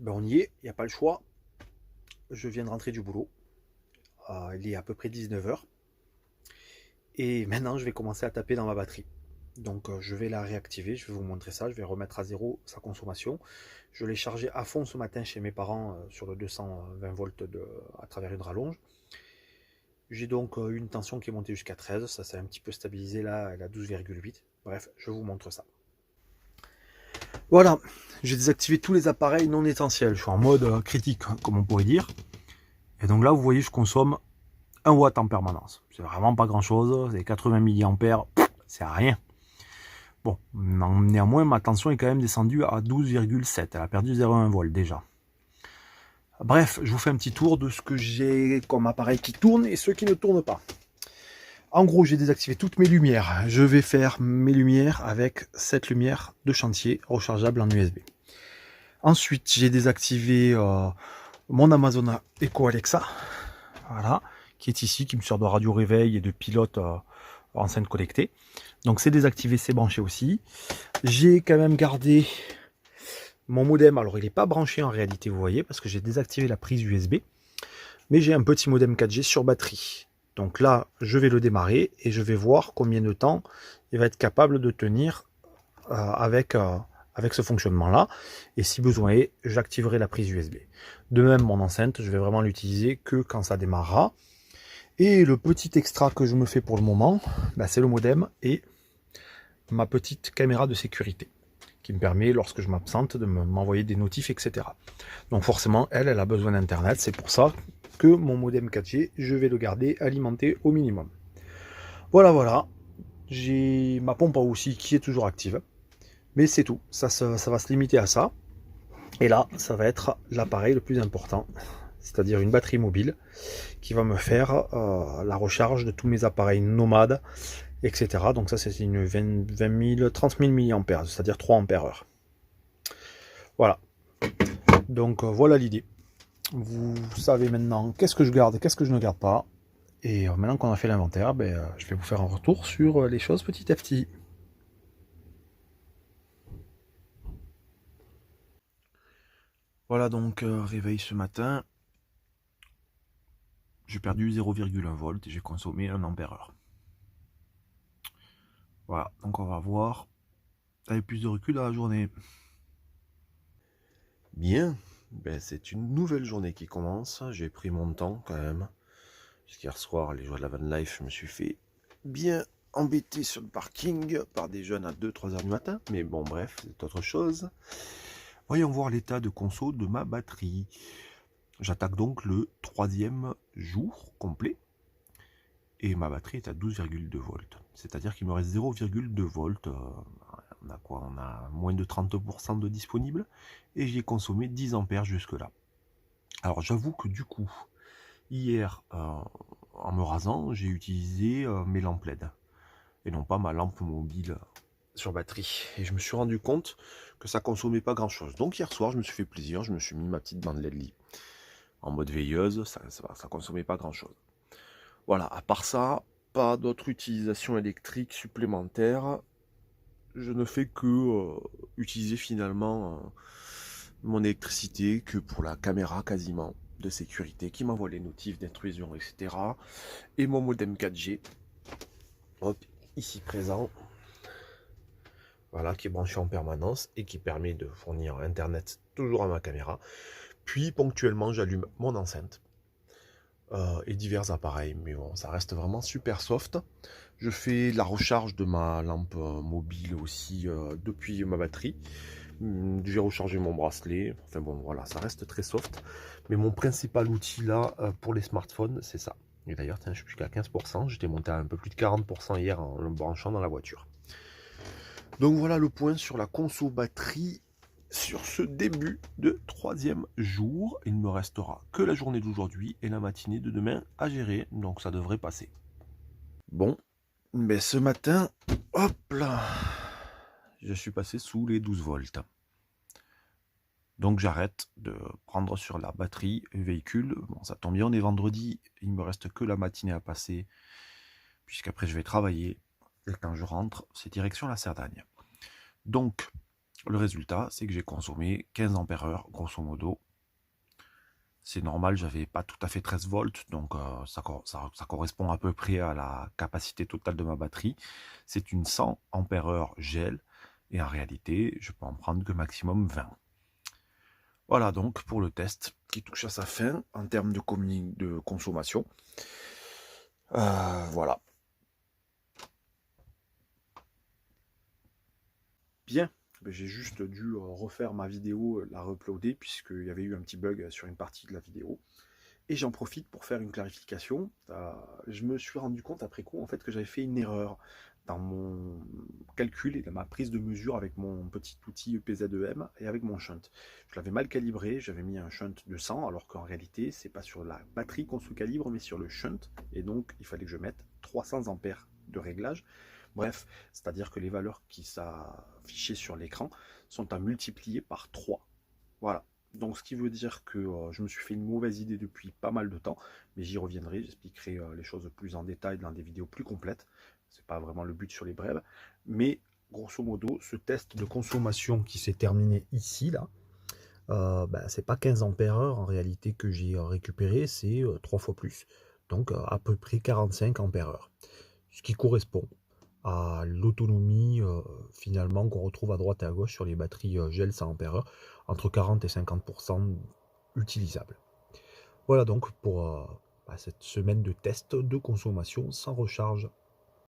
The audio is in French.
Ben on y est, il n'y a pas le choix. Je viens de rentrer du boulot. Il est à peu près 19 h. Et maintenant, je vais commencer à taper dans ma batterie. Donc, je vais la réactiver. Je vais vous montrer ça. Je vais remettre à zéro sa consommation. Je l'ai chargé à fond ce matin chez mes parents sur le 220 volts à travers une rallonge. J'ai donc une tension qui est montée jusqu'à 13. Ça s'est un petit peu stabilisé là. Elle a 12,8. Bref, je vous montre ça. Voilà, j'ai désactivé tous les appareils non essentiels. Je suis en mode critique, comme on pourrait dire. Et donc là, vous voyez, je consomme 1 watt en permanence. C'est vraiment pas grand chose. C'est 80 mAh, c'est rien. Bon, néanmoins, ma tension est quand même descendue à 12,7. Elle a perdu 0,1 volt déjà. Bref, je vous fais un petit tour de ce que j'ai comme appareil qui tourne et ceux qui ne tournent pas. En gros, j'ai désactivé toutes mes lumières. Je vais faire mes lumières avec cette lumière de chantier rechargeable en USB. Ensuite, j'ai désactivé mon Amazon Echo Alexa, voilà, qui est ici, qui me sert de radio réveil et de pilote enceinte connectée. Donc c'est désactivé, c'est branché aussi. J'ai quand même gardé mon modem. Alors il n'est pas branché en réalité, vous voyez, parce que j'ai désactivé la prise USB. Mais j'ai un petit modem 4G sur batterie. Donc là, je vais le démarrer et je vais voir combien de temps il va être capable de tenir avec ce fonctionnement-là. Et si besoin est, j'activerai la prise USB. De même, mon enceinte, je vais vraiment l'utiliser que quand ça démarrera. Et le petit extra que je me fais pour le moment, c'est le modem et ma petite caméra de sécurité qui me permet, lorsque je m'absente, de m'envoyer des notifs, etc. Donc forcément, elle a besoin d'internet. C'est pour ça que mon modem 4G, je vais le garder alimenté au minimum. Voilà, voilà. J'ai ma pompe à eau aussi qui est toujours active. Mais c'est tout. Ça va se limiter à ça. Et là, ça va être l'appareil le plus important, c'est-à-dire une batterie mobile qui va me faire la recharge de tous mes appareils nomades, etc. Donc ça, c'est une 20 000, 30 000 mAh, c'est-à-dire 3 ampères-heure. Voilà. Donc voilà l'idée. Vous savez maintenant qu'est-ce que je garde, qu'est-ce que je ne garde pas. Et maintenant qu'on a fait l'inventaire, je vais vous faire un retour sur les choses petit à petit. Voilà donc réveil ce matin. J'ai perdu 0,1 volt et j'ai consommé 1 ampère-heure. Voilà, donc on va voir avec plus de recul dans la journée. Bien, c'est une nouvelle journée qui commence. J'ai pris mon temps quand même. Puisqu'hier soir, les joies de la van life, je me suis fait bien embêter sur le parking par des jeunes à 2-3 heures du matin. Mais bon, bref, c'est autre chose. Voyons voir l'état de conso de ma batterie. J'attaque donc le 3e jour complet. Et ma batterie est à 12,2 volts. C'est-à-dire qu'il me reste 0,2 volts. On a quoi? On a moins de 30% de disponible. Et j'ai consommé 10 ampères jusque-là. Alors j'avoue que du coup, hier, en me rasant, j'ai utilisé mes lampes LED. Et non pas ma lampe mobile sur batterie. Et je me suis rendu compte que ça consommait pas grand-chose. Donc hier soir, je me suis fait plaisir. Je me suis mis ma petite bande LED en mode veilleuse. Ça consommait pas grand-chose. Voilà, à part ça, pas d'autre utilisation électrique supplémentaire. Je ne fais que utiliser finalement mon électricité que pour la caméra quasiment de sécurité qui m'envoie les notifs d'intrusion, etc. Et mon modem 4G, hop, ici présent, voilà, qui est branché en permanence et qui permet de fournir Internet toujours à ma caméra. Puis ponctuellement, j'allume mon enceinte et divers appareils, mais bon, ça reste vraiment super soft. Je fais la recharge de ma lampe mobile aussi depuis ma batterie. J'ai rechargé mon bracelet. Enfin bon, voilà, ça reste très soft. Mais mon principal outil là pour les smartphones, c'est ça. Et d'ailleurs, je suis jusqu'à 15%. J'étais monté à un peu plus de 40% hier en le branchant dans la voiture. Donc voilà le point sur la conso batterie sur ce début de 3e jour. Il ne me restera que la journée d'aujourd'hui et la matinée de demain à gérer. Donc ça devrait passer. Bon, ce matin, hop là, je suis passé sous les 12 volts. Donc j'arrête de prendre sur la batterie véhicule. Bon, ça tombe bien, on est vendredi, il me reste que la matinée à passer, puisqu'après je vais travailler. Et quand je rentre, c'est direction la Cerdagne. Donc, Le résultat, c'est que j'ai consommé 15 ampères-heure, grosso modo. C'est normal, j'avais pas tout à fait 13 volts, donc ça correspond à peu près à la capacité totale de ma batterie. C'est une 100 ampères-heure gel, et en réalité, je peux en prendre que maximum 20. Voilà donc pour le test qui touche à sa fin en termes de consommation. Voilà. Bien, j'ai juste dû refaire ma vidéo, la re-uploader, puisqu'il y avait eu un petit bug sur une partie de la vidéo. Et j'en profite pour faire une clarification. Je me suis rendu compte après coup en fait que j'avais fait une erreur dans mon calcul et dans ma prise de mesure avec mon petit outil EPZEM et avec mon shunt. Je l'avais mal calibré, j'avais mis un shunt de 100 alors qu'en réalité c'est pas sur la batterie qu'on sous-calibre mais sur le shunt, et donc il fallait que je mette 300 ampères de réglage. Bref, c'est-à-dire que les valeurs qui s'affichaient sur l'écran sont à multiplier par 3. Voilà. Donc ce qui veut dire que je me suis fait une mauvaise idée depuis pas mal de temps, mais j'y reviendrai, j'expliquerai les choses plus en détail dans des vidéos plus complètes. C'est pas vraiment le but sur les brèves, mais grosso modo, ce test de consommation qui s'est terminé ici, là, c'est pas 15 ampères-heure en réalité que j'ai récupéré, c'est 3 fois plus. Donc à peu près 45 ampères-heure. Ce qui correspond à l'autonomie finalement qu'on retrouve à droite et à gauche sur les batteries gel 100 ampères-heure, entre 40 et 50% utilisables. Voilà donc pour cette semaine de test de consommation sans recharge.